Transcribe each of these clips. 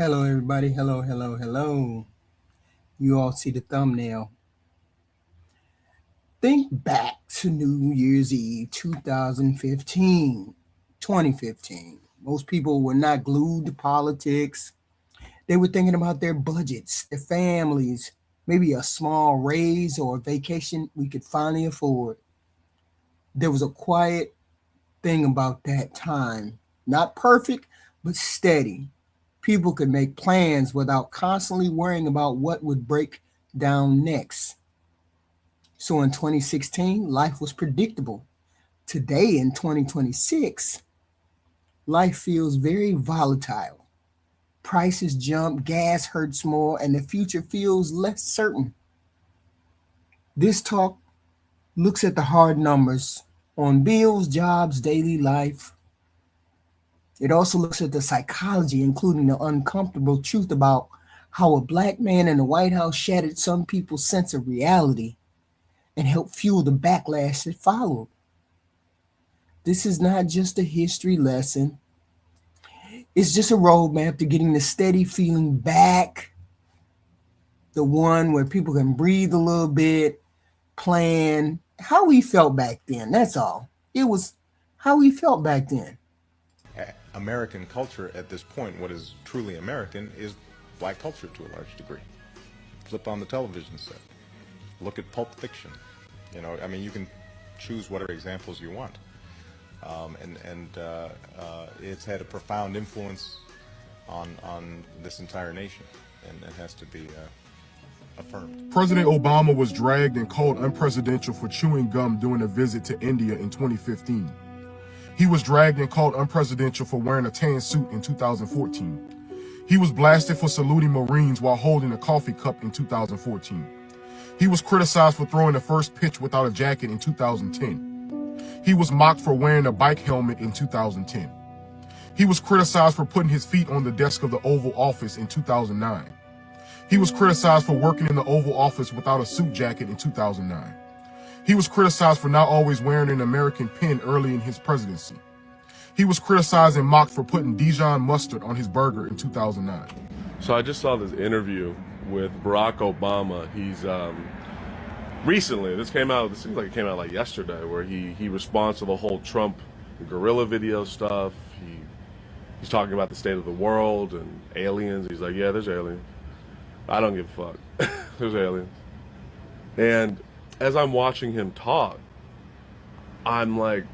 Hello, everybody. Hello, hello, hello. You all see the thumbnail. Think back to New Year's Eve 2015, 2015. Most people were not glued to politics. They were thinking about their budgets, their families, maybe a small raise or a vacation we could finally afford. There was a quiet thing about that time. Not perfect, but steady. People could make plans without constantly worrying about what would break down next. So in 2016, life was predictable. Today in 2026, life feels very volatile. Prices jump, gas hurts more, and the future feels less certain. This talk looks at the hard numbers on bills, jobs, daily life. It also looks at the psychology, including the uncomfortable truth about how a black man in the White House shattered some people's sense of reality and helped fuel the backlash that followed. This is not just a history lesson. It's just a roadmap to getting the steady feeling back, the one where people can breathe a little bit, plan how we felt back then. That's all. It was how we felt back then. American culture at this point, what is truly American, is black culture to a large degree. Flip on the television set. Look at Pulp Fiction. You can choose whatever examples you want. It's had a profound influence on this entire nation, and it has to be affirmed. President Obama was dragged and called unpresidential for chewing gum during a visit to India in 2015. He was dragged and called unpresidential for wearing a tan suit in 2014. He was blasted for saluting Marines while holding a coffee cup in 2014. He was criticized for throwing the first pitch without a jacket in 2010. He was mocked for wearing a bike helmet in 2010. He was criticized for putting his feet on the desk of the Oval Office in 2009. He was criticized for working in the Oval Office without a suit jacket in 2009. He was criticized for not always wearing an American pin early in his presidency. He was criticized and mocked for putting Dijon mustard on his burger in 2009. So I just saw this interview with Barack Obama. He's recently, this seems like it came out like yesterday, where he responds to the whole Trump guerrilla video stuff. He's talking about the state of the world and aliens. He's like, yeah, there's aliens. I don't give a fuck. There's aliens. And as I'm watching him talk, I'm like,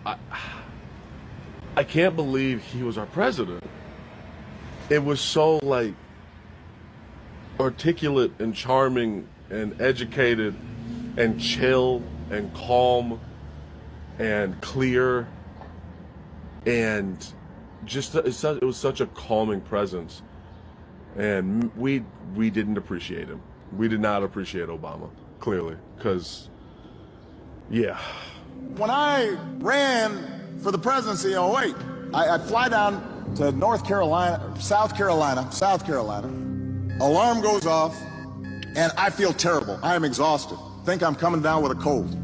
I can't believe he was our president. It was so like articulate and charming and educated and chill and calm and clear, and just it was such a calming presence, and we didn't appreciate him. We did not appreciate Obama, clearly, because yeah. When I ran for the presidency in 08, I fly down to South Carolina. Alarm goes off, and I feel terrible. I am exhausted. Think I'm coming down with a cold.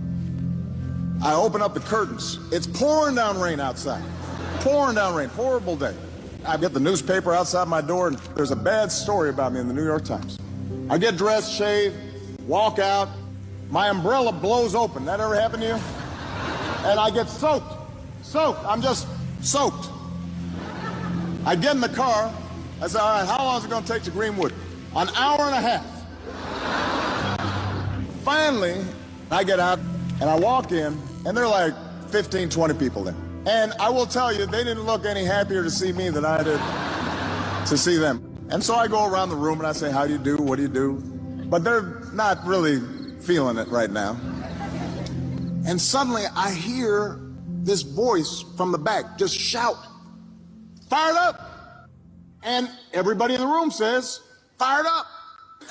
I open up the curtains. It's pouring down rain outside. Pouring down rain. Horrible day. I get the newspaper outside my door, and there's a bad story about me in the New York Times. I get dressed, shave, walk out. My umbrella blows open. That ever happened to you? And I get soaked. I'm just soaked. I get in the car. I say, all right, how long is it going to take to Greenwood? An hour and a half. Finally, I get out and I walk in, and there are like 15, 20 people there. And I will tell you, they didn't look any happier to see me than I did to see them. And so I go around the room and I say, how do you do? What do you do? But they're not really feeling it right now. And suddenly I hear this voice from the back just shout, fired up. And everybody in the room says, fired up.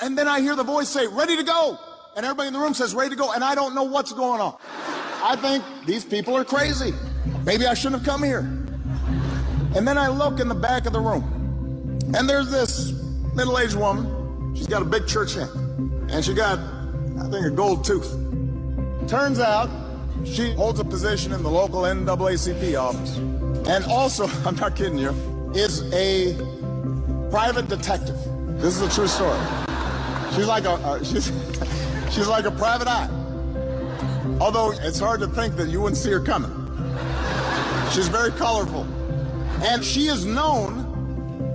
And then I hear the voice say, ready to go. And everybody in the room says, ready to go. And I don't know what's going on. I think these people are crazy. Maybe I shouldn't have come here. And then I look in the back of the room, and there's this middle-aged woman. She's got a big church hat, and she got, I think, a gold tooth. Turns out she holds a position in the local NAACP office. And also, I'm not kidding you, is a private detective. This is a true story. She's like a she's like a private eye. Although it's hard to think that you wouldn't see her coming. She's very colorful. And she is known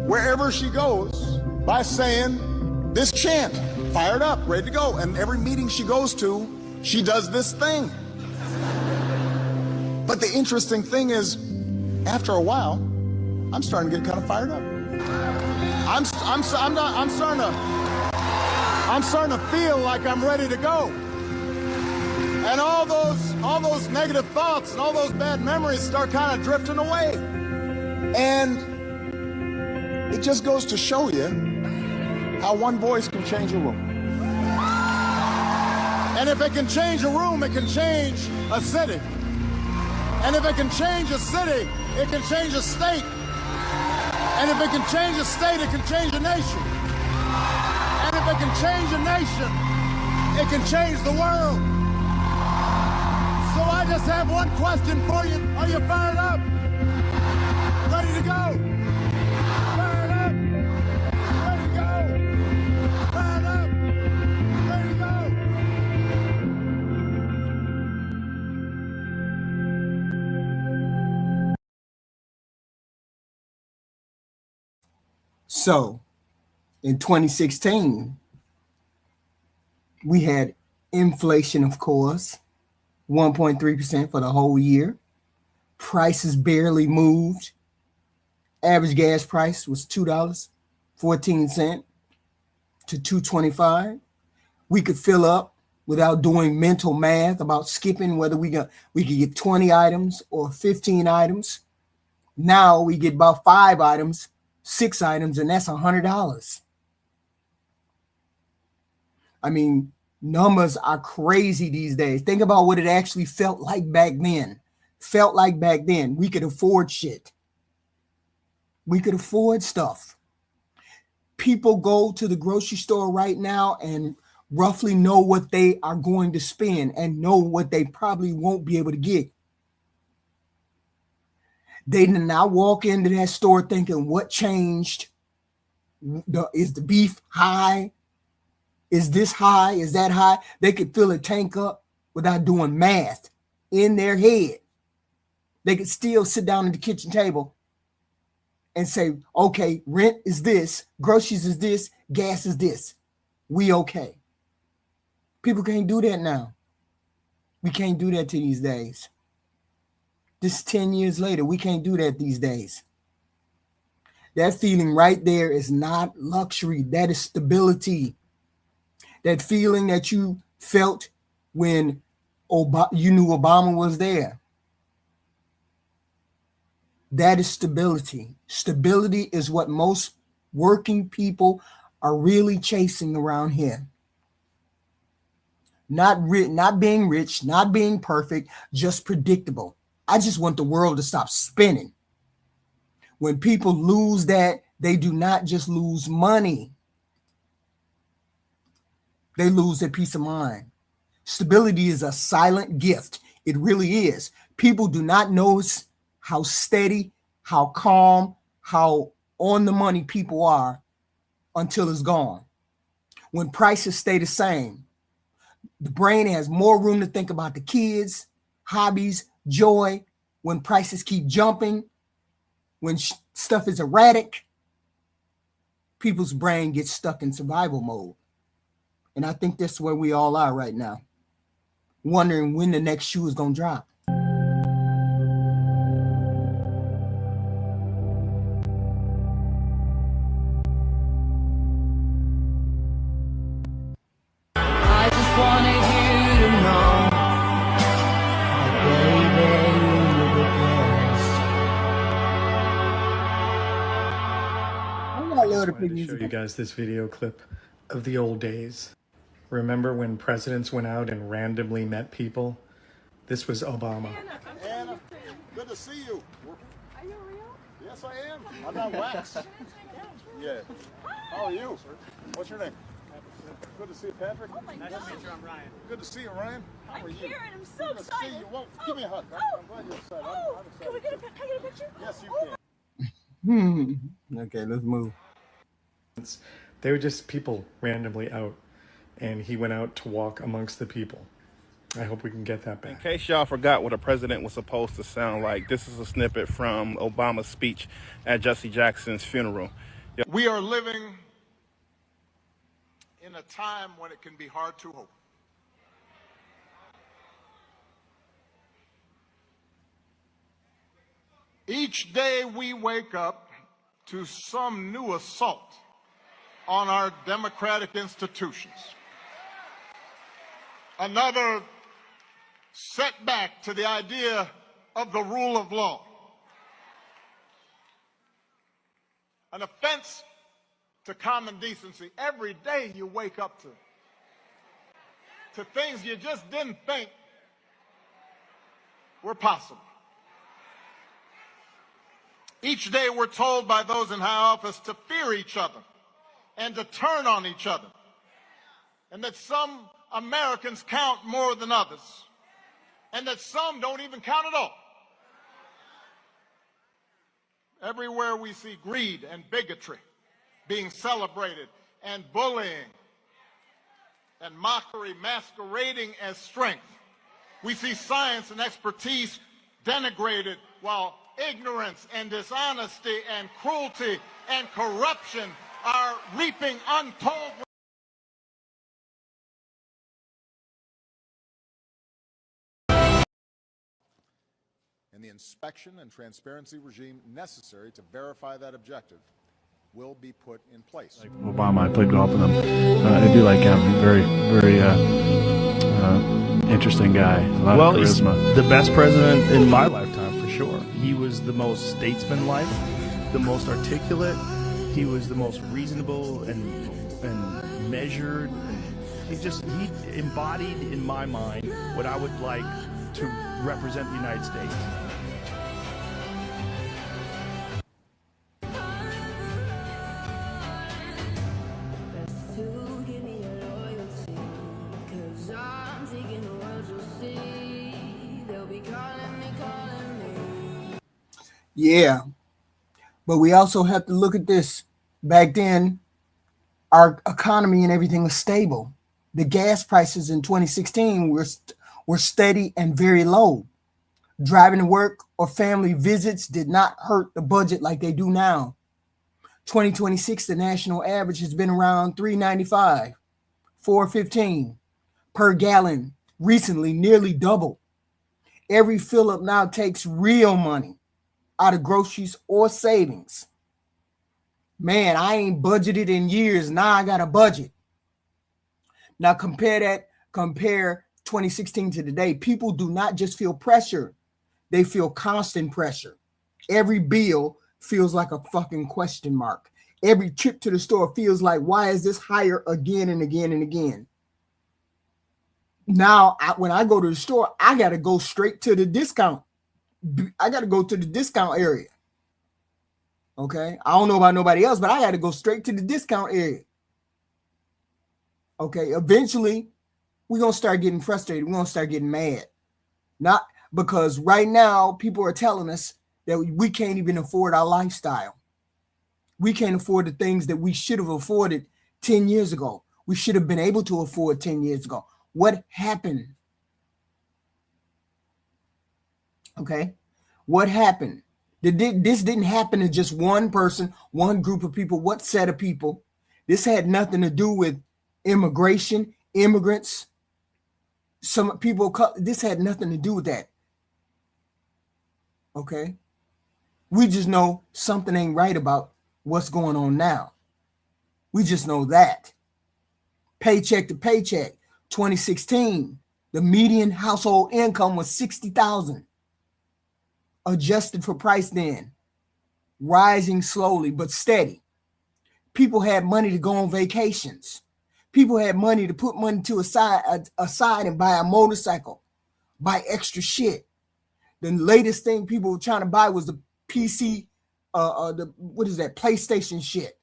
wherever she goes by saying this chant, fired up, ready to go. And every meeting she goes to, she does this thing. But the interesting thing is, after a while, I'm starting to get kind of fired up. I'm starting to feel like I'm ready to go. And all those negative thoughts and all those bad memories start kind of drifting away. And it just goes to show you how one voice can change a room. And if it can change a room, it can change a city. And if it can change a city, it can change a state. And if it can change a state, it can change a nation. And if it can change a nation, it can change the world. So I just have one question for you. Are you fired up? Ready to go? Fired up? Ready to go? Fired up? Ready to go? So, in 2016, we had inflation, of course, 1.3% for the whole year. Prices barely moved. Average gas price was $2.14 to $2.25. We could fill up without doing mental math about skipping whether we could get 20 items or 15 items. Now we get about 5 items, 6 items, and that's $100. I mean, numbers are crazy these days. Think about what it actually felt like back then. We could afford shit. We could afford stuff. People go to the grocery store right now and roughly know what they are going to spend and know what they probably won't be able to get. They did not walk into that store thinking, what changed? Is the beef high? Is this high? Is that high? They could fill a tank up without doing math in their head. They could still sit down at the kitchen table and say, okay, rent is this, groceries is this, gas is this. We okay. People can't do that now. We can't do that to these days. This 10 years later, we can't do that these days. That feeling right there is not luxury. That is stability. That feeling that you felt when you knew Obama was there. That is stability. Stability is what most working people are really chasing around here. Not being rich, not being perfect, just predictable. I just want the world to stop spinning. When people lose that, they do not just lose money. They lose their peace of mind. Stability is a silent gift. It really is. People do not notice how steady, how calm, how on the money people are until it's gone. When prices stay the same, the brain has more room to think about the kids, hobbies, joy. When prices keep jumping, when stuff is erratic, people's brain gets stuck in survival mode. And I think that's where we all are right now, wondering when the next shoe is going to drop. I just wanted you to know, baby, you're the best. I got a little Just bit wanted to show you guys this video clip of the old days. Remember when presidents went out and randomly met people? This was Obama. Anna, good to see you. Are you real? Yes, I am. I'm not wax. Yeah. How are you? What's your name? Good to see you, Patrick. Oh my God. I'm Ryan. Good to see you, Ryan. How are I'm you? here and I'm so Good to see excited. you. Well, give me a hug. I'm glad you're excited. Oh, I'm can I excited. get a picture? Yes, you Oh, can. Okay, let's move. They were just people randomly out, and he went out to walk amongst the people. I hope we can get that back. In case y'all forgot what a president was supposed to sound like, this is a snippet from Obama's speech at Jesse Jackson's funeral. We are living in a time when it can be hard to hope. Each day we wake up to some new assault on our democratic institutions. Another setback to the idea of the rule of law. An offense to common decency. Every day you wake up to things you just didn't think were possible. Each day we're told by those in high office to fear each other and to turn on each other, and that some Americans count more than others, and that some don't even count at all. Everywhere we see greed and bigotry being celebrated, and bullying and mockery masquerading as strength. We see science and expertise denigrated, while ignorance and dishonesty and cruelty and corruption are reaping untold. And the inspection and transparency regime necessary to verify that objective will be put in place. Like Obama, I played golf with him. I do like him. Very, very interesting guy. A lot of charisma. He's the best president in my lifetime, for sure. He was the most statesmanlike, the most articulate. He was the most reasonable and measured. He embodied, in my mind, what I would like to represent the United States. Yeah, but we also have to look at this. Back then, our economy and everything was stable. The gas prices in 2016 were steady and very low. Driving to work or family visits did not hurt the budget like they do now. 2026, the national average has been around $3.95, $4.15 per gallon. Recently, nearly doubled. Every fill up now takes real money out of groceries or savings. Man, I ain't budgeted in years. Now I got a budget. Now compare 2016 to today. People do not just feel pressure. They feel constant pressure. Every bill feels like a fucking question mark. Every trip to the store feels like, why is this higher again and again and again? Now, when I go to the store, I got to go straight to the discount. I got to go to the discount area. Okay. I don't know about nobody else, but I got to go straight to the discount area. Okay. Eventually, we're going to start getting frustrated. We're going to start getting mad. Not because right now people are telling us that we can't even afford our lifestyle. We can't afford the things that we should have afforded 10 years ago. We should have been able to afford 10 years ago. What happened? Okay. What happened? This didn't happen to just one person, one group of people, what set of people. This had nothing to do with immigration, immigrants, some people. This had nothing to do with that. Okay. We just know something ain't right about what's going on now. We just know that. Paycheck to paycheck. 2016, the median household income was $60,000. Adjusted for price then. Rising slowly but steady. People had money to go on vacations. People had money to put money to aside and buy a motorcycle, buy extra shit. The latest thing people were trying to buy was the PC, PlayStation shit.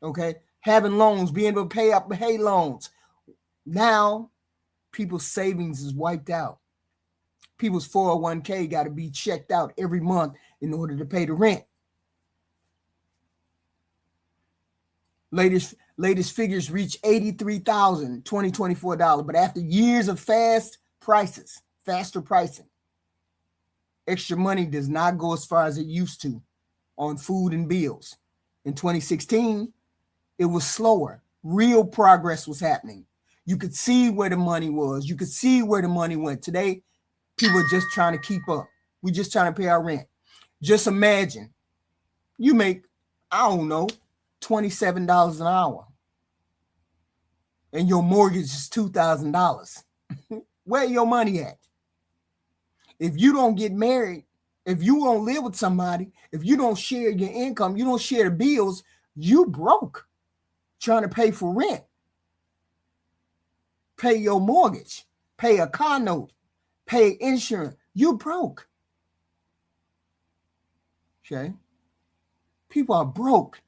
Okay. Having loans, being able to pay loans. Now, people's savings is wiped out. People's 401k got to be checked out every month in order to pay the rent. Latest figures reach $83,000 2024 dollars, but after years of faster pricing, extra money does not go as far as it used to on food and bills. In 2016, it was slower. Real progress was happening. You could see where the money was. You could see where the money went. Today, people are just trying to keep up. We're just trying to pay our rent. Just imagine you make, I don't know, $27 an hour, and your mortgage is $2,000. Where your money at? If you don't get married, if you don't live with somebody, if you don't share your income, you don't share the bills, you broke trying to pay for rent, pay your mortgage, pay a car note, pay insurance. You broke. Okay? People are broke.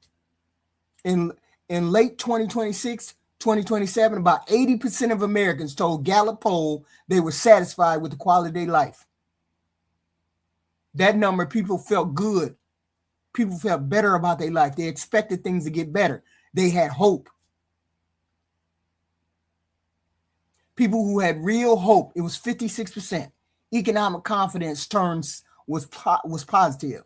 In late 2026, 2027, about 80% of Americans told Gallup poll they were satisfied with the quality of their life. That number, people felt good. People felt better about their life. They expected things to get better. They had hope. People who had real hope, it was 56%. Economic confidence was positive.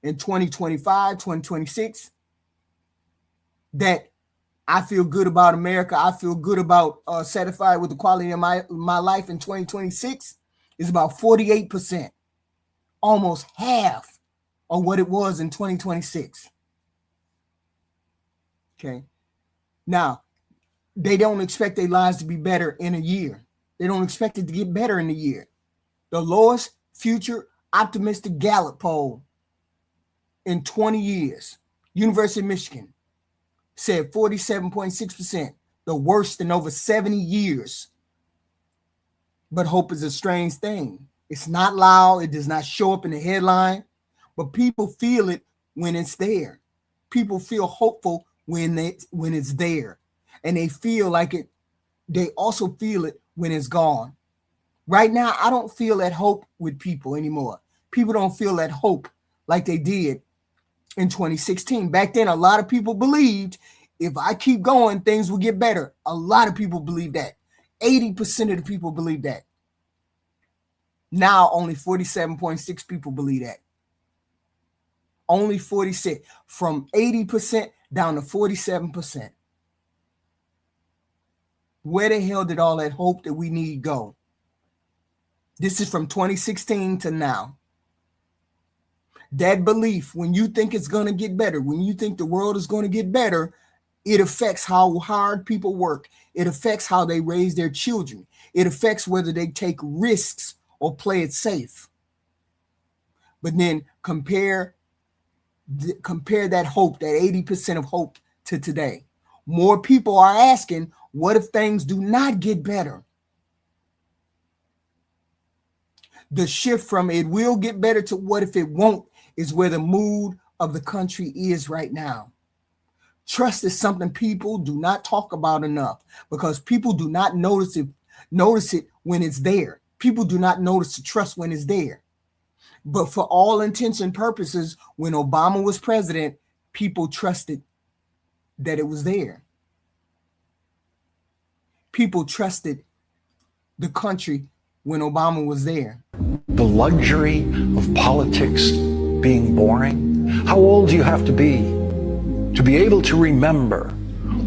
In 2025, 2026, that I feel good about America, I feel good about satisfied with the quality of my life in 2026 is about 48%, almost half of what it was in 2026. Okay. Now, they don't expect their lives to be better in a year. They don't expect it to get better in a year. The lowest future optimistic Gallup poll in 20 years, University of Michigan, said 47.6%, the worst in over 70 years. But hope is a strange thing. It's not loud. It does not show up in the headline, but people feel it when it's there. People feel hopeful when it's there, and they feel like it. They also feel it when it's gone. Right now, I don't feel that hope with people anymore. People don't feel that hope like they did in 2016. Back then, a lot of people believed if I keep going, things will get better. A lot of people believe that. 80% of the people believe that. Now, only 47.6 people believe that. Only 46, from 80% down to 47%. Where the hell did all that hope that we need go? This is from 2016 to now. That belief, when you think it's going to get better, when you think the world is going to get better, it affects how hard people work. It affects how they raise their children. It affects whether they take risks or play it safe. But then compare that hope, that 80% of hope to today. More people are asking, what if things do not get better? The shift from it will get better to what if it won't is where the mood of the country is right now. Trust is something people do not talk about enough because people do not notice it when it's there. People do not notice the trust when it's there. But for all intents and purposes, when Obama was president, people trusted that it was there. People trusted the country when Obama was there. The luxury of politics being boring. How old do you have to be able to remember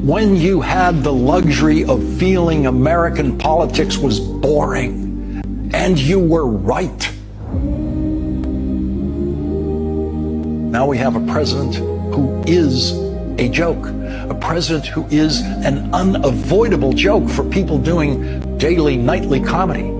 when you had the luxury of feeling American politics was boring and you were right? Now we have a president who is a joke, a president who is an unavoidable joke for people doing daily, nightly comedy.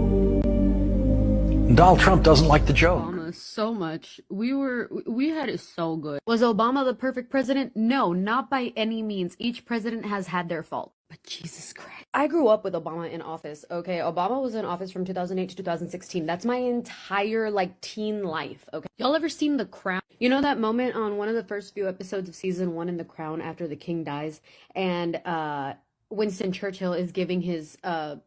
Donald Trump doesn't like the joke. Obama so much. We had it so good. Was Obama the perfect president? No, not by any means. Each president has had their fault. But Jesus Christ. I grew up with Obama in office, okay? Obama was in office from 2008 to 2016. That's my entire, teen life, okay? Y'all ever seen The Crown? You know that moment on one of the first few episodes of season 1 in The Crown after the king dies? And, Winston Churchill is giving his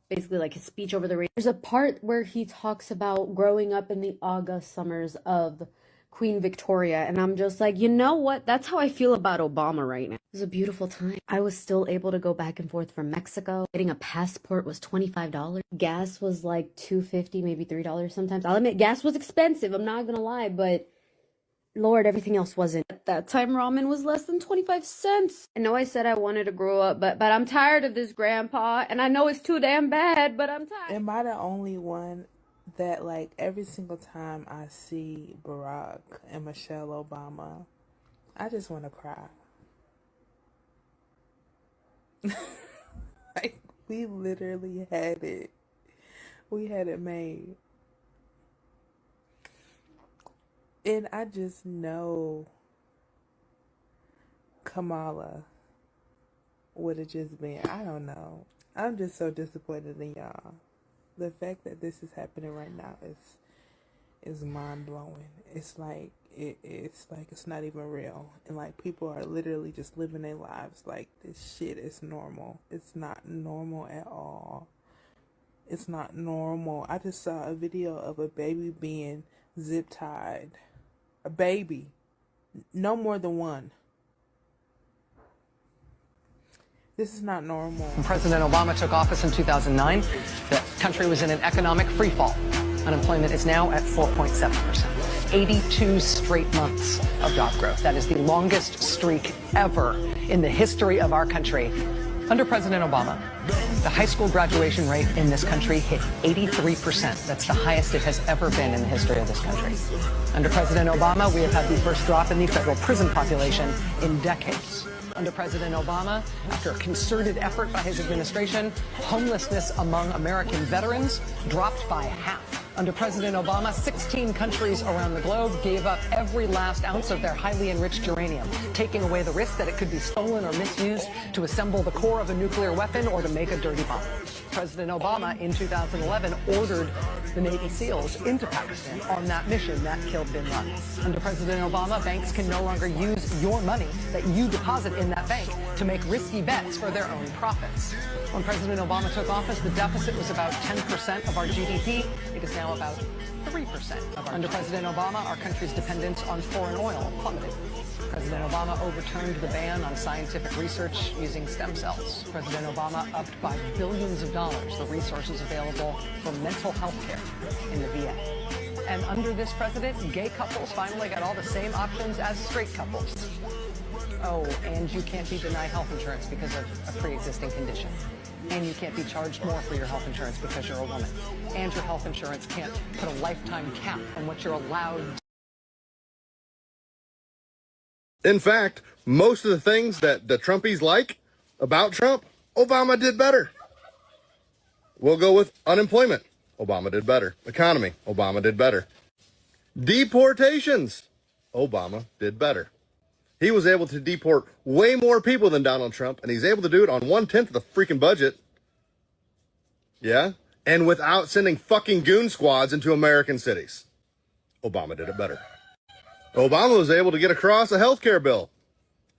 basically his speech over the radio. There's a part where he talks about growing up in the August summers of Queen Victoria, and I'm just like, you know what? That's how I feel about Obama right now. It was a beautiful time. I was still able to go back and forth from Mexico. Getting a passport was $25. Gas was like $2.50, maybe $3 sometimes. I'll admit, gas was expensive, I'm not gonna lie, but Lord, everything else wasn't. At that time, ramen was less than 25 cents. I know I said I wanted to grow up, but I'm tired of this, Grandpa, and I know it's too damn bad, but I'm tired. Am I the only one that, like, every single time I see Barack and Michelle Obama, I just want to cry? Like, we literally had it. We had it made. And I just know Kamala would have just been, I don't know. I'm just so disappointed in y'all. The fact that this is happening right now is mind blowing. It's like it's not even real. And like people are literally just living their lives like this shit is normal. It's not normal at all. It's not normal. I just saw a video of a baby being zip tied. A baby. No more than one. This is not normal. When President Obama took office in 2009, the country was in an economic freefall. Unemployment is now at 4.7%. 82 straight months of job growth. That is the longest streak ever in the history of our country. Under President Obama, the high school graduation rate in this country hit 83%. That's the highest it has ever been in the history of this country. Under President Obama, we have had the first drop in the federal prison population in decades. Under President Obama, after a concerted effort by his administration, homelessness among American veterans dropped by half. Under President Obama, 16 countries around the globe gave up every last ounce of their highly enriched uranium, taking away the risk that it could be stolen or misused to assemble the core of a nuclear weapon or to make a dirty bomb. President Obama, in 2011, ordered the Navy SEALs into Pakistan on that mission that killed bin Laden. Under President Obama, banks can no longer use your money that you deposit in that bank to make risky bets for their own profits. When President Obama took office, the deficit was about 10% of our GDP. It is now about 3% of our. Under President Obama, our country's dependence on foreign oil plummeted. President Obama overturned the ban on scientific research using stem cells. President Obama upped by billions of dollars the resources available for mental health care in the VA. And under this president, gay couples finally got all the same options as straight couples. Oh, and you can't be denied health insurance because of a pre-existing condition. And you can't be charged more for your health insurance because you're a woman. And your health insurance can't put a lifetime cap on what you're allowed. In fact, most of the things that the Trumpies like about Trump, Obama did better. We'll go with unemployment. Obama did better. Economy. Obama did better. Deportations. Obama did better. He was able to deport way more people than Donald Trump, and he's able to do it on 1/10 of the freaking budget. Yeah? And without sending fucking goon squads into American cities. Obama did it better. Obama was able to get across a health care bill.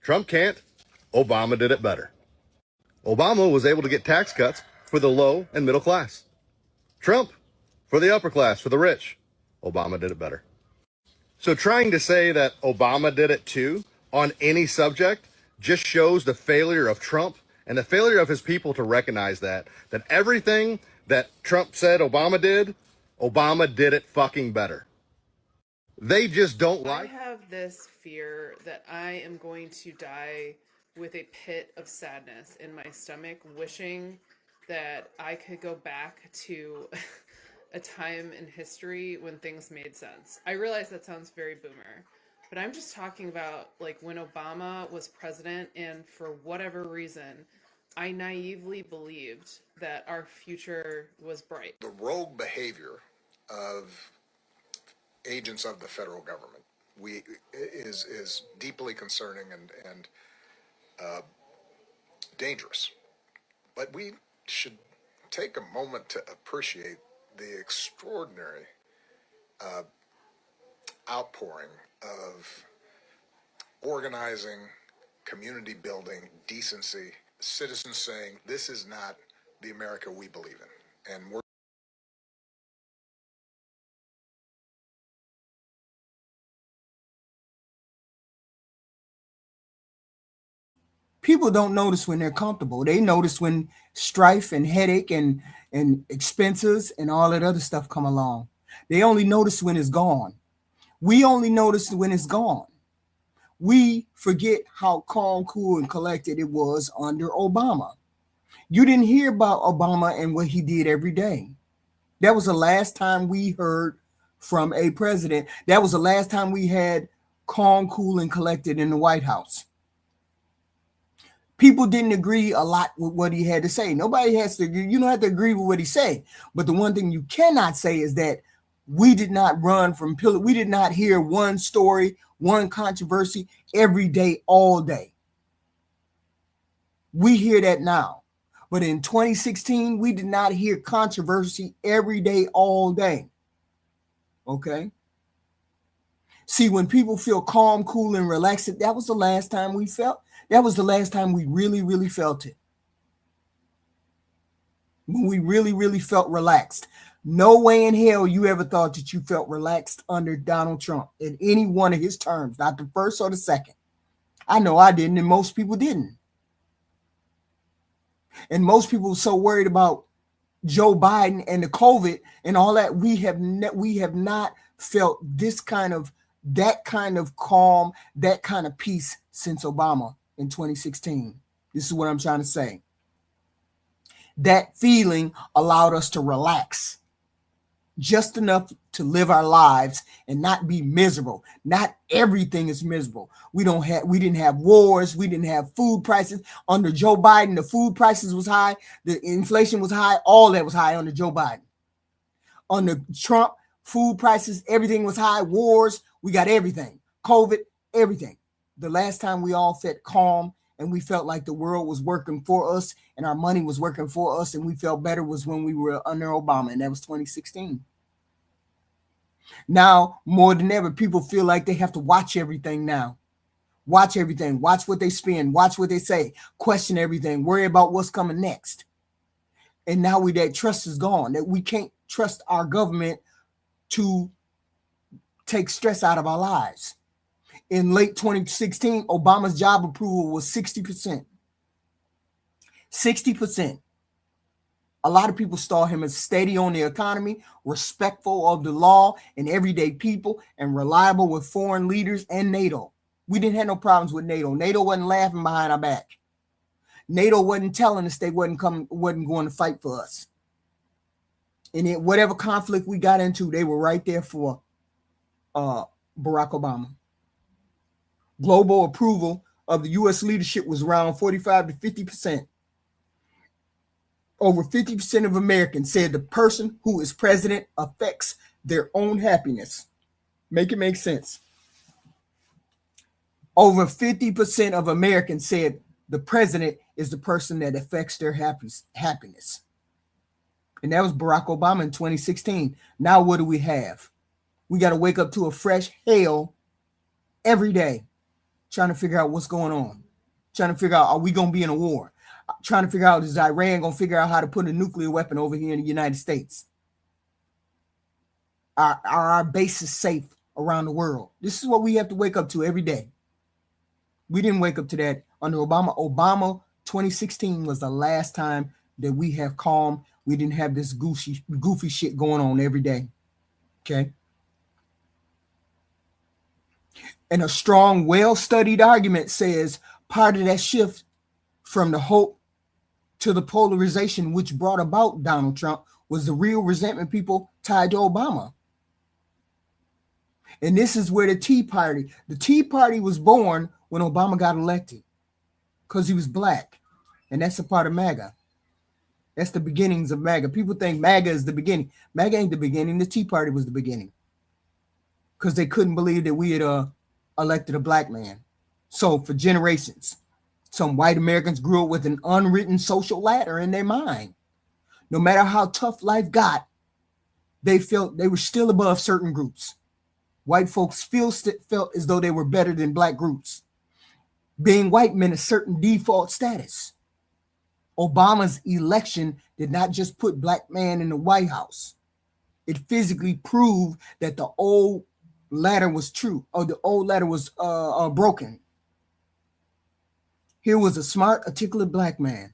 Trump can't. Obama did it better. Obama was able to get tax cuts for the low and middle class. Trump for the upper class, for the rich. Obama did it better. So trying to say that Obama did it too on any subject just shows the failure of Trump and the failure of his people to recognize that everything that Trump said Obama did it fucking better. They just don't like. I have this fear that I am going to die with a pit of sadness in my stomach, wishing that I could go back to a time in history when things made sense. I realize that sounds very boomer, but I'm just talking about like when Obama was president, and for whatever reason, I naively believed that our future was bright. The rogue behavior of agents of the federal government is deeply concerning and dangerous. But we should take a moment to appreciate the extraordinary outpouring of organizing, community building, decency, citizens saying this is not the America we believe in, and we're People don't notice when they're comfortable. They notice when strife and headache and expenses and all that other stuff come along. They only notice when it's gone. We only notice when it's gone. We forget how calm, cool, and collected it was under Obama. You didn't hear about Obama and what he did every day. That was the last time we heard from a president. That was the last time we had calm, cool, and collected in the White House. People didn't agree a lot with what he had to say. Nobody has to agree. You don't have to agree with what he said. But the one thing you cannot say is that we did not run from pillar. We did not hear one story, one controversy every day, all day. We hear that now. But in 2016, we did not hear controversy every day, all day. Okay? See, when people feel calm, cool, and relaxed, that was the last time we felt. That was the last time we really, really felt it. When we really, really felt relaxed. No way in hell you ever thought that you felt relaxed under Donald Trump in any one of his terms, not the first or the second. I know I didn't, and most people didn't. And most people were so worried about Joe Biden and the COVID and all that. We have not felt that kind of calm, that kind of peace since Obama in 2016. This is what I'm trying to say. That feeling allowed us to relax just enough to live our lives and not be miserable. Not everything is miserable. We didn't have wars. We didn't have food prices. Under Joe Biden, the food prices was high. The inflation was high. All that was high under Joe Biden. Under Trump, food prices, everything was high. Wars, we got everything. COVID, everything. The last time we all felt calm and we felt like the world was working for us and our money was working for us and we felt better was when we were under Obama, and that was 2016. Now, more than ever, people feel like they have to watch everything now. Watch everything. Watch what they spend. Watch what they say. Question everything. Worry about what's coming next. And now that trust is gone. That we can't trust our government to take stress out of our lives. In late 2016, Obama's job approval was 60%. 60%. A lot of people saw him as steady on the economy, respectful of the law and everyday people, and reliable with foreign leaders and NATO. We didn't have no problems with NATO. NATO wasn't laughing behind our back. NATO wasn't telling us they wasn't going to fight for us. And in whatever conflict we got into, they were right there for Barack Obama. Global approval of the U.S. leadership was around 45 to 50%. Over 50% of Americans said the person who is president affects their own happiness. Make it make sense. Over 50% of Americans said the president is the person that affects their happiness. And that was Barack Obama in 2016. Now what do we have? We got to wake up to a fresh hell every day, trying to figure out what's going on. Trying to figure out, are we going to be in a war? Trying to figure out, is Iran going to figure out how to put a nuclear weapon over here in the United States? Are our bases safe around the world? This is what we have to wake up to every day. We didn't wake up to that under Obama. Obama 2016 was the last time that we have calm. We didn't have this goofy shit going on every day. Okay. And a strong, well-studied argument says part of that shift from the hope to the polarization which brought about Donald Trump was the real resentment people tied to Obama. And this is where the Tea Party was born when Obama got elected because he was black. And that's a part of MAGA. That's the beginnings of MAGA. People think MAGA is the beginning. MAGA ain't the beginning. The Tea Party was the beginning because they couldn't believe that we had elected a black man. So for generations, some white Americans grew up with an unwritten social ladder in their mind. No matter how tough life got, they felt they were still above certain groups. White folks felt as though they were better than black groups. Being white meant a certain default status. Obama's election did not just put black man in the White House. It physically proved that the old ladder was true, or the old ladder was broken. Here was a smart, articulate black man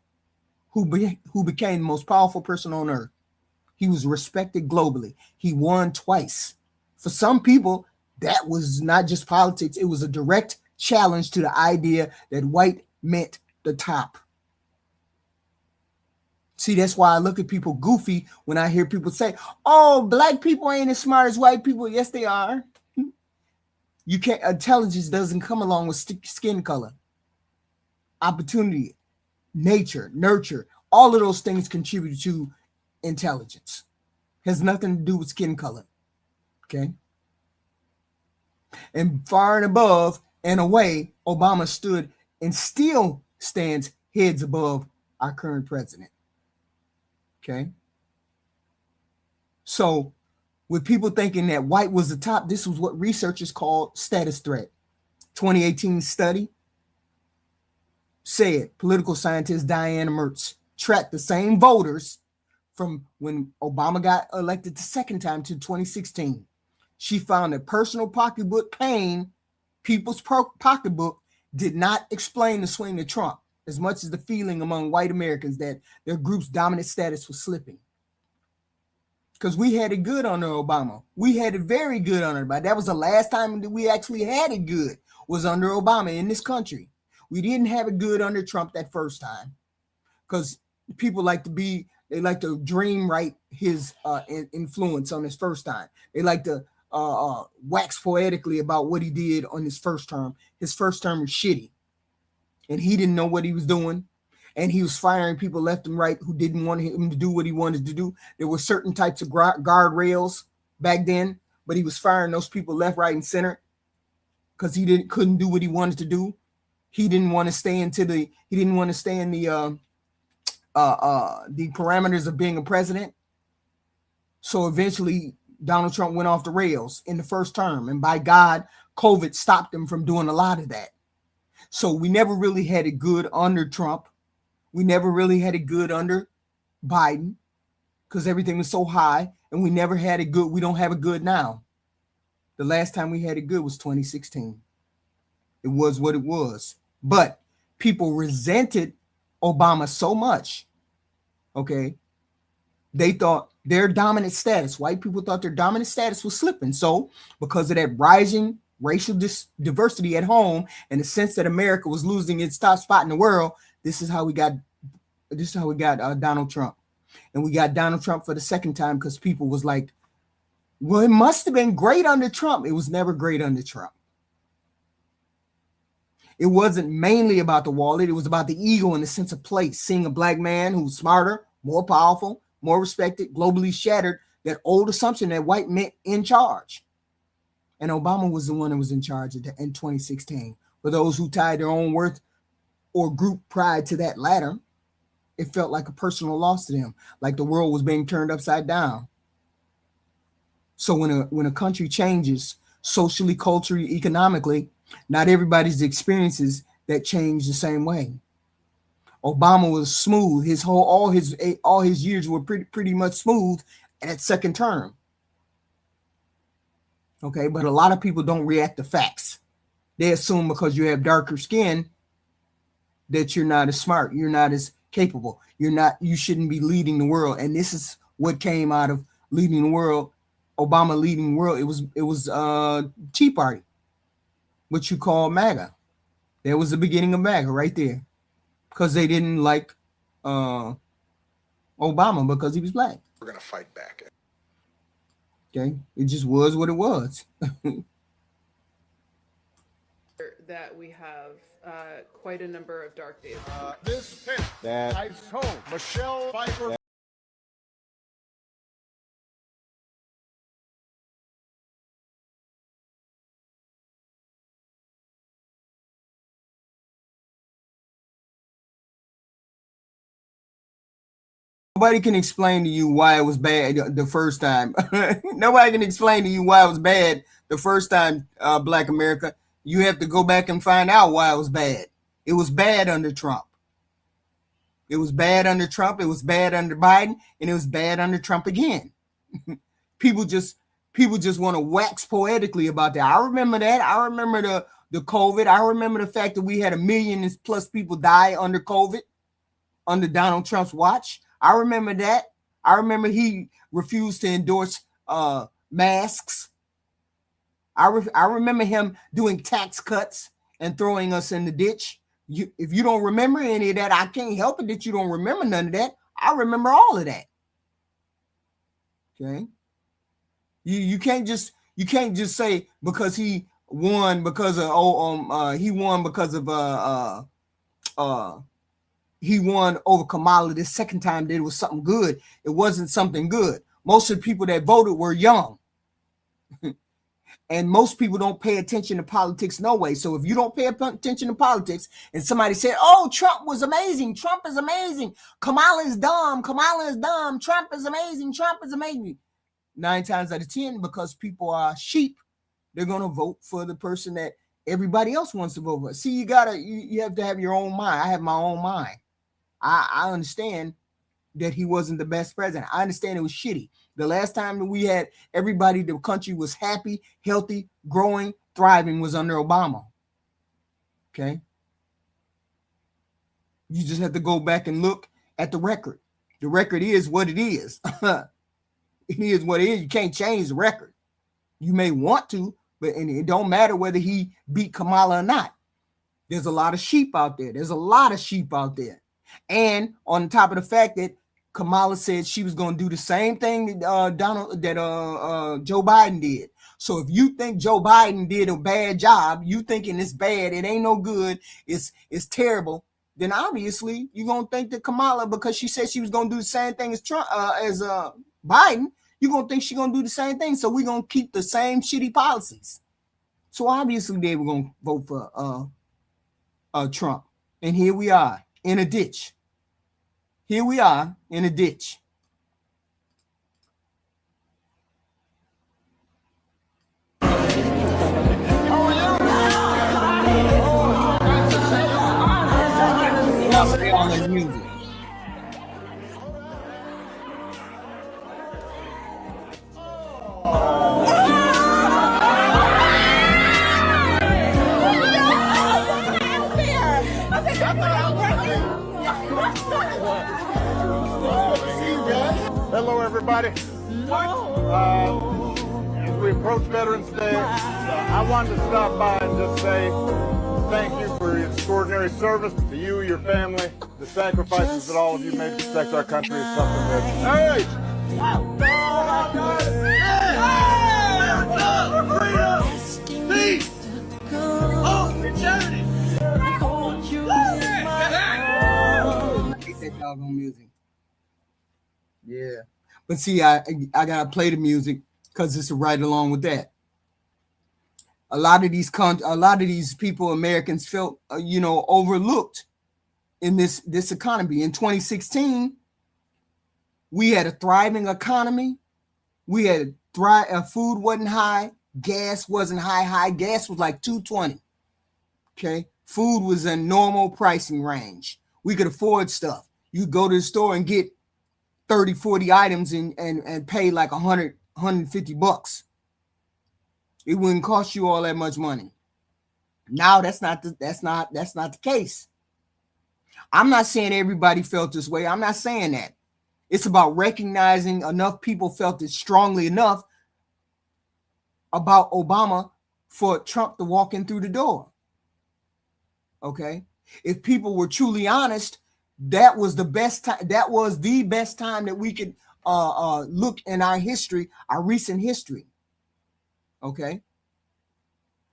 who became the most powerful person on earth. He was respected globally. He won twice. For some people, that was not just politics. It was a direct challenge to the idea that white meant the top. See, that's why I look at people goofy when I hear people say, oh, black people ain't as smart as white people. Yes, they are. You can't, intelligence doesn't come along with skin color, opportunity, nature, nurture. All of those things contribute to intelligence. Has nothing to do with skin color. Okay. And far and above and away, Obama stood and still stands heads above our current president. Okay. So with people thinking that white was the top, this was what researchers call status threat. 2018 study said political scientist Diana Mertz tracked the same voters from when Obama got elected the second time to 2016. She found that personal pocketbook pain, people's pocketbook, did not explain the swing to Trump as much as the feeling among white Americans that their group's dominant status was slipping. Because we had it good under Obama. We had it very good under Obama. That was the last time that we actually had it good, was under Obama in this country. We didn't have it good under Trump that first time. Because people like to dream right his influence on his first time. They like to wax poetically about what he did on his first term. His first term was shitty. And he didn't know what he was doing. And he was firing people left and right who didn't want him to do what he wanted to do. There were certain types of guardrails back then, but he was firing those people left, right, and center because he couldn't do what he wanted to do. He didn't want to stay in the parameters of being a president. So eventually Donald Trump went off the rails in the first term. And by God, COVID stopped him from doing a lot of that. So we never really had it good under Trump. We never really had it good under Biden because everything was so high, and we never had it good. We don't have it good now. The last time we had it good was 2016. It was what it was. But people resented Obama so much, okay? They thought their dominant status, white people thought their dominant status was slipping. So because of that rising racial diversity at home and the sense that America was losing its top spot in the world, this is how we got Donald Trump. And we got Donald Trump for the second time because people was like, well, it must have been great under Trump. It was never great under Trump. It wasn't mainly about the wallet. It was about the ego and the sense of place. Seeing a black man who's smarter, more powerful, more respected, globally shattered that old assumption that white meant in charge. And Obama was the one that was in charge in 2016. For those who tied their own worth or group pride to that ladder, it felt like a personal loss to them, like the world was being turned upside down. So when a country changes socially, culturally, economically, not everybody's experiences that change the same way. Obama was smooth. All his years were pretty much smooth at second term. Okay, but a lot of people don't react to facts. They assume because you have darker skin that you're not as smart, you're not as capable, you shouldn't be leading the world. And this is what came out of leading the world, Obama leading the world. It was Tea Party, what you call MAGA. That was the beginning of MAGA right there, because they didn't like Obama because he was black. We're going to fight back. Okay, it just was what it was. That we have quite a number of dark days. This pit, I told Michelle Pfeiffer. Nobody can explain to you why it was bad the first time. Nobody can explain to you why it was bad the first time, Black America. You have to go back and find out why it was bad. It was bad under Trump. It was bad under Trump. It was bad under Biden, and it was bad under Trump again. People just want to wax poetically about that. I remember that. I remember the COVID. I remember the fact that we had 1 million plus people die under COVID under Donald Trump's watch. I remember that. I remember he refused to endorse masks. I remember him doing tax cuts and throwing us in the ditch. If you don't remember any of that, I can't help it that you don't remember none of that. I remember all of that. Okay. You can't just say because he won because of he won over Kamala this second time that it was something good. It wasn't something good. Most of the people that voted were young. And most people don't pay attention to politics no way. So if you don't pay attention to politics and somebody said, oh, Trump was amazing. Trump is amazing. Kamala is dumb. Kamala is dumb. Trump is amazing. Trump is amazing. 9 times out of 10, because people are sheep, they're going to vote for the person that everybody else wants to vote for. See, you have to have your own mind. I have my own mind. I understand that he wasn't the best president. I understand it was shitty. The last time that we had everybody, the country was happy, healthy, growing, thriving was under Obama. Okay. You just have to go back and look at the record. The record is what it is. It is what it is. You can't change the record. You may want to, but it don't matter whether he beat Kamala or not. There's a lot of sheep out there. And on top of the fact that Kamala said she was going to do the same thing that Joe Biden did. So if you think Joe Biden did a bad job, you thinking it's bad, it ain't no good, it's terrible, then obviously you're going to think that Kamala, because she said she was going to do the same thing as Biden, you're going to think she's going to do the same thing. So we're going to keep the same shitty policies. So obviously they were going to vote for Trump. And here we are in a ditch. Here we are in a ditch. Hello, everybody. As we approach Veterans Day, I wanted to stop by and just say thank you for your extraordinary service to you, your family. The sacrifices that all of you made to protect our country is something that... Hey! Peace! Hope and charity! Hate that doggone music. Yeah. But see, I gotta play the music because it's right along with that. A lot of these people, Americans, felt overlooked in this economy. In 2016, we had a thriving economy. We had food wasn't high, gas wasn't high. Gas was like $2.20. Okay, food was in normal pricing range. We could afford stuff. You go to the store and get 30, 40 items and pay like $100, $150. It wouldn't cost you all that much money. Now that's not the case. I'm not saying everybody felt this way. I'm not saying that. It's about recognizing enough people felt it strongly enough about Obama for Trump to walk in through the door. Okay? If people were truly honest, that was the best time. That was the best time that we could look in our history, our recent history. Okay.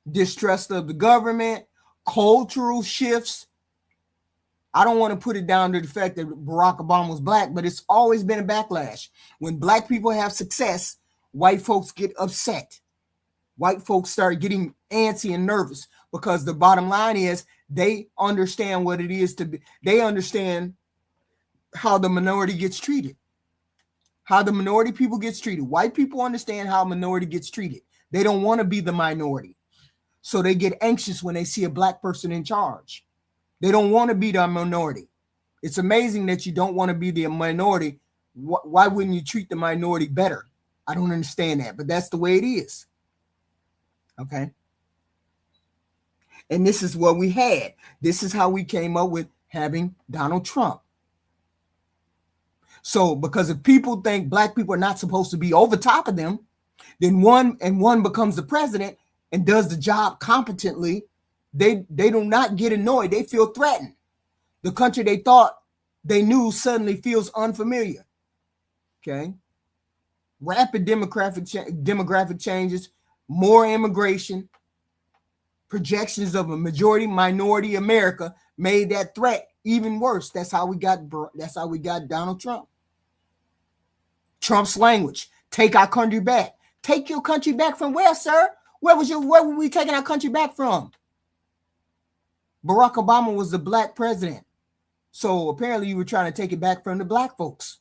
Distrust of the government, cultural shifts. I don't want to put it down to the fact that Barack Obama was black, but it's always been a backlash. When black people have success, white folks get upset. White folks start getting antsy and nervous because the bottom line is they understand what it is to be. They understand how the minority gets treated, how the minority people gets treated. White people understand how minority gets treated. They don't want to be the minority. So they get anxious when they see a black person in charge. They don't want to be the minority. It's amazing that you don't want to be the minority. Why wouldn't you treat the minority better? I don't understand that, but that's the way it is. Okay. And this is what we had. This is how we came up with having Donald Trump. So because if people think black people are not supposed to be over top of them, then one becomes the president and does the job competently, they do not get annoyed. They feel threatened. The country they thought they knew suddenly feels unfamiliar. Okay. Rapid demographic changes, more immigration, projections of a majority minority America made that threat even worse. That's how we got Donald Trump. Trump's language: take our country back. Take your country back from where, sir? Where were we taking our country back from? Barack Obama was the black president. So apparently you were trying to take it back from the black folks.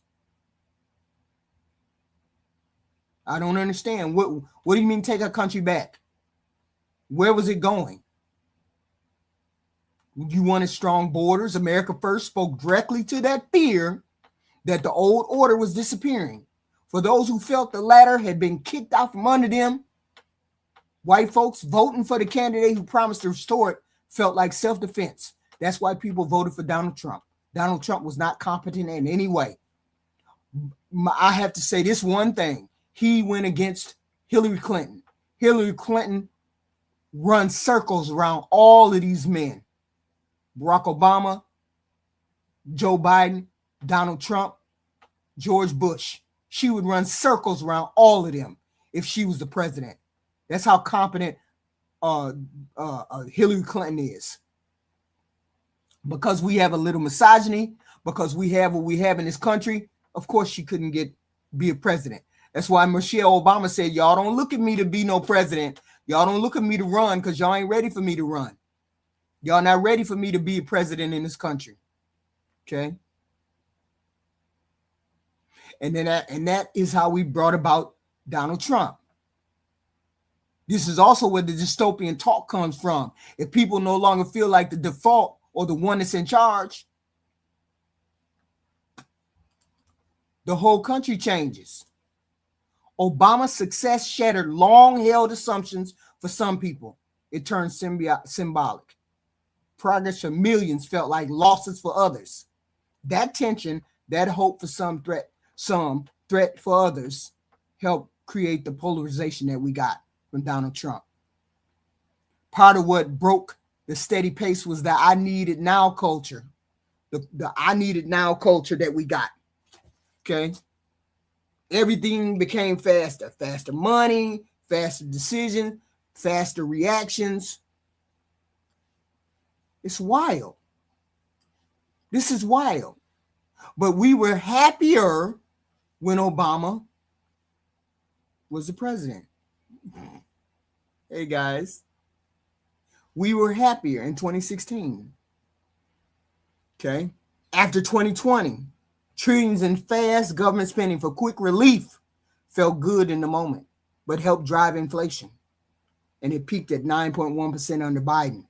I don't understand. What do you mean take our country back? Where was it going? You wanted strong borders. America First spoke directly to that fear that the old order was disappearing. For those who felt the latter had been kicked out from under them, white folks voting for the candidate who promised to restore it felt like self-defense. That's why people voted for Donald Trump. Donald Trump was not competent in any way. I have to say this one thing. He went against Hillary Clinton. Hillary Clinton runs circles around all of these men. Barack Obama, Joe Biden, Donald Trump, George Bush. She would run circles around all of them if she was the president. That's how competent Hillary Clinton is. Because we have a little misogyny, because we have what we have in this country, of course she couldn't be a president. That's why Michelle Obama said, y'all don't look at me to be no president. Y'all don't look at me to run because y'all ain't ready for me to run. Y'all not ready for me to be a president in this country. Okay? And that is how we brought about Donald Trump. This is also where the dystopian talk comes from. If people no longer feel like the default or the one that's in charge, the whole country changes. Obama's success shattered long-held assumptions for some people. It turned symbolic. Progress for millions felt like losses for others. That tension, that hope for some threat for others, helped create the polarization that we got from Donald Trump. Part of what broke the steady pace was the I need it now culture. The I need it now culture that we got. Okay. Everything became faster. Faster money, faster decision, faster reactions. It's wild. This is wild. But we were happier when Obama was the president. Hey guys, we were happier in 2016. Okay. After 2020, trillions in fast government spending for quick relief felt good in the moment, but helped drive inflation. And it peaked at 9.1% under Biden.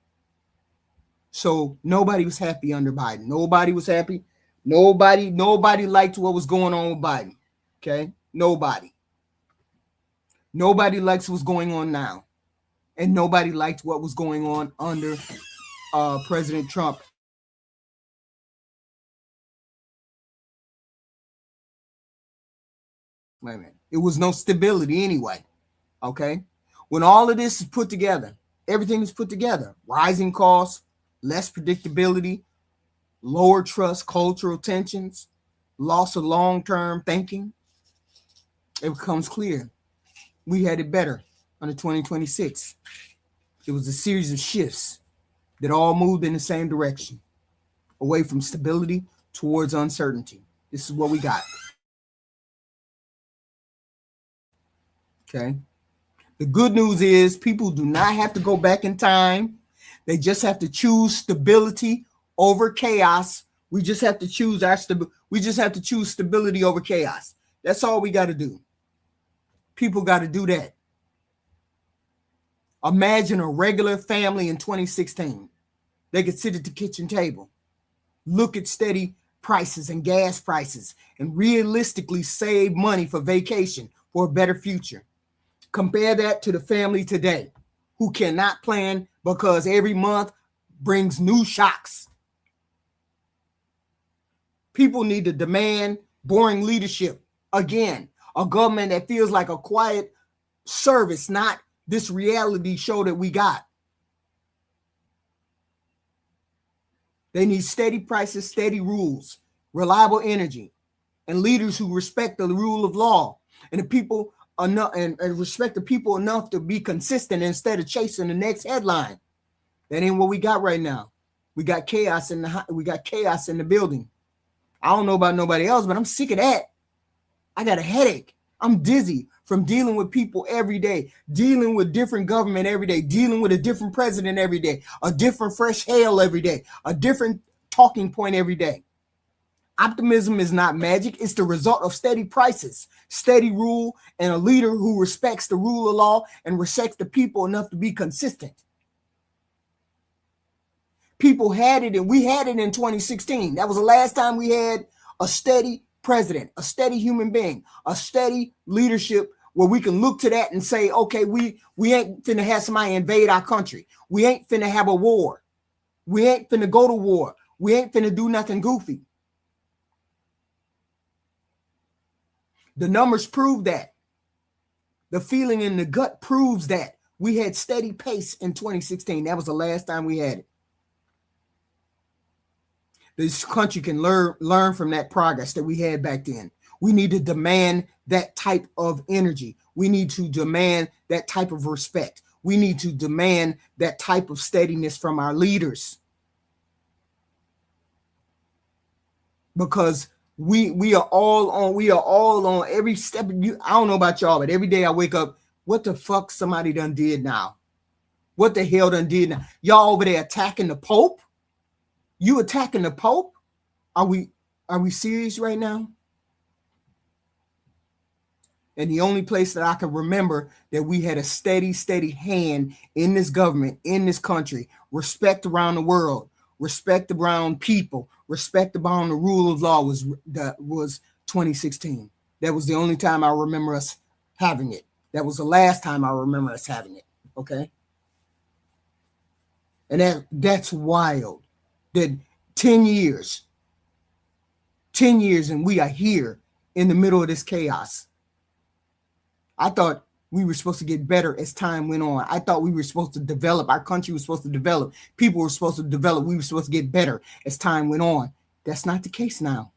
So nobody was happy under Biden. Nobody was happy. Nobody liked what was going on with Biden. Okay. Nobody likes what's going on now. And nobody liked what was going on under President Trump. Wait a minute. It was no stability anyway. Okay. When all of this is put together, everything is put together. Rising costs, less predictability, lower trust, cultural tensions, loss of long-term thinking. It becomes clear we had it better under 2026. It was a series of shifts that all moved in the same direction, away from stability towards uncertainty. This is what we got. Okay. The good news is people do not have to go back in time. They just have to choose stability over chaos. We just have to choose stability over chaos. That's all we got to do. People got to do that. Imagine a regular family in 2016. They could sit at the kitchen table, look at steady prices and gas prices, and realistically save money for vacation for a better future. Compare that to the family today who cannot plan because every month brings new shocks. People need to demand boring leadership. Again, a government that feels like a quiet service, not this reality show that we got. They need steady prices, steady rules, reliable energy, and leaders who respect the rule of law and the people enough and respect the people enough to be consistent instead of chasing the next headline. That ain't what we got right now. We got chaos in the building. I don't know about nobody else, but I'm sick of that. I got a headache. I'm dizzy from dealing with people every day, dealing with different government every day, dealing with a different president every day, a different fresh hail every day, a different talking point every day. Optimism is not magic. It's the result of steady prices, steady rule, and a leader who respects the rule of law and respects the people enough to be consistent. People had it, and we had it in 2016. That was the last time we had a steady president, a steady human being, a steady leadership where we can look to that and say, okay, we ain't finna have somebody invade our country. We ain't finna have a war. We ain't finna go to war. We ain't finna do nothing goofy. The numbers prove that. The feeling in the gut proves that. We had steady pace in 2016. That was the last time we had it. This country can learn from that progress that we had back then. We need to demand that type of energy. We need to demand that type of respect. We need to demand that type of steadiness from our leaders. Because we are all on every step. I don't know about y'all, but every day I wake up, what the fuck somebody done did now? What the hell done did now? Y'all over there attacking the Pope? You attacking the Pope? Are we serious right now? And the only place that I can remember that we had a steady hand in this government, in this country, respect around the world, respect around people, respect around the rule of law was 2016. That was the only time I remember us having it. That was the last time I remember us having it. Okay. And that's wild. That 10 years and we are here in the middle of this chaos. I thought we were supposed to get better as time went on. I thought we were supposed to develop. Our country was supposed to develop. People were supposed to develop. We were supposed to get better as time went on. That's not the case now.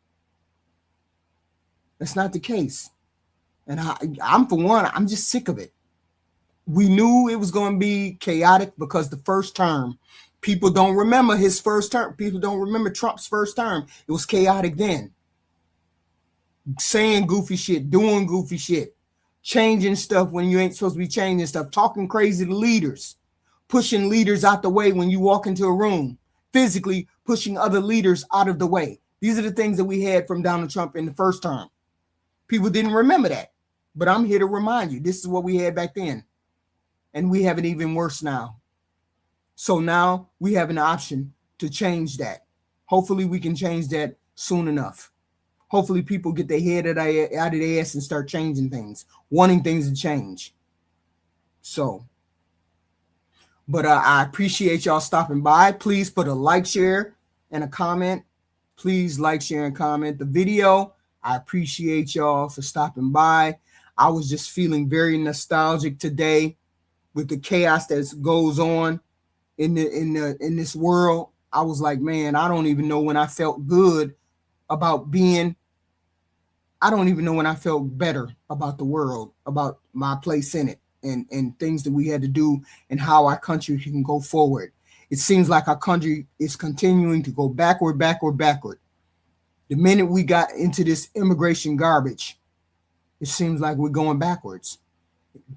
That's not the case. And I'm for one, I'm just sick of it. We knew it was going to be chaotic because the first term, people don't remember his first term. People don't remember Trump's first term. It was chaotic then. Saying goofy shit, doing goofy shit, changing stuff when you ain't supposed to be changing stuff, talking crazy to leaders, pushing leaders out the way when you walk into a room, physically pushing other leaders out of the way. These are the things that we had from Donald Trump in the first term. People didn't remember that, but I'm here to remind you, this is what we had back then. And we have it even worse now. So now we have an option to change that. Hopefully we can change that soon enough. Hopefully people get their head out of their ass and start changing things, wanting things to change. So, but I appreciate y'all stopping by. Please put a like, share, and a comment. Please like, share, and comment the video. I appreciate y'all for stopping by. I was just feeling very nostalgic today with the chaos that goes on in this world. I was like, man, I don't even know when I felt good about being. I don't even know when I felt better about the world, about my place in it, and things that we had to do and how our country can go forward. It seems like our country is continuing to go backward. The minute we got into this immigration garbage, it seems like we're going backwards.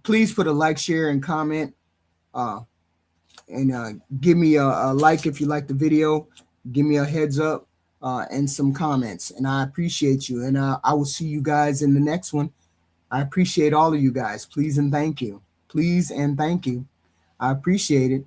Please put a like, share, and comment, and give me a like if you like the video. Give me a heads up and some comments, and I appreciate you. And I will see you guys in the next one. I appreciate all of you guys. Please and thank you. Please and thank you. I appreciate it.